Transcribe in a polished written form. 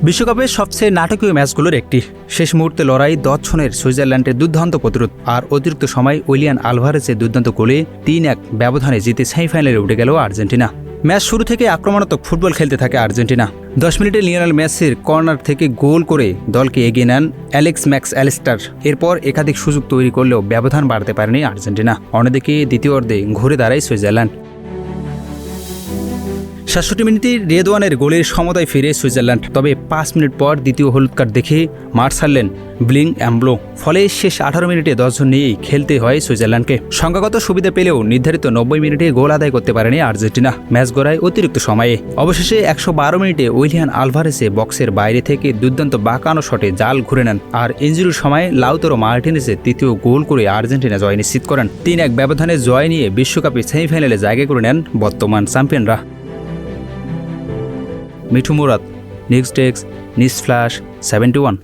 বিশ্বকাপের সবচেয়ে নাটকীয় ম্যাচগুলোর একটি। শেষ মুহূর্তে লড়াই, দর্শনের সুইজারল্যান্ডের দুর্দান্ত প্রতিরোধ আর অতিরিক্ত সময় উইলিয়ান আলভারেজের দুর্দান্ত গোলে ৩-১ ব্যবধানে জিতে সেমিফাইনালে উঠে গেল আর্জেন্টিনা। ম্যাচ শুরু থেকে আক্রমণাত্মক ফুটবল খেলতে থাকে আর্জেন্টিনা। 10 মিনিটে লিওনেল মেসির কর্নার থেকে গোল করে দলকে এগিয়ে নেন অ্যালেক্স ম্যাক্স অ্যালিস্টার। এরপর একাধিক সুযোগ তৈরি করলেও ব্যবধান বাড়াতে পারেনি আর্জেন্টিনা। অন্যদিকে দ্বিতীয় অর্ধে ঘুরে দাঁড়ায় সুইজারল্যান্ড। ৬৭ মিনিটে রেদওয়ানের গোলের সমতায় ফিরে সুইজারল্যান্ড। তবে 5 মিনিট পর দ্বিতীয় হলুদ কার্ড দেখে মাঠ ছাড়লেন ব্লিং অ্যাম্বলো। ফলে শেষ 18 মিনিটে 10 জন নিয়েই খেলতে হয় সুইজারল্যান্ডকে। সংখ্যাগত সুবিধা পেলেও নির্ধারিত 90 মিনিটে গোল আদায় করতে পারেনি আর্জেন্টিনা। ম্যাচ গড়ায় অতিরিক্ত সময়ে। অবশেষে 112 মিনিটে উইলিয়ান আলভারেজে বক্সের বাইরে থেকে দুর্দান্ত বাঁকানো শটে জাল ঘুরে নেন। আর ইনজুরির সময় লাউতারো মার্টিনেজে তৃতীয় গোল করে আর্জেন্টিনা জয় নিশ্চিত করেন। 3-1 ব্যবধানে জয় নিয়ে বিশ্বকাপে সেমিফাইনালে জায়গা করে নেন বর্তমান চ্যাম্পিয়নরা। Mithu Murad, news desk, news flash 71।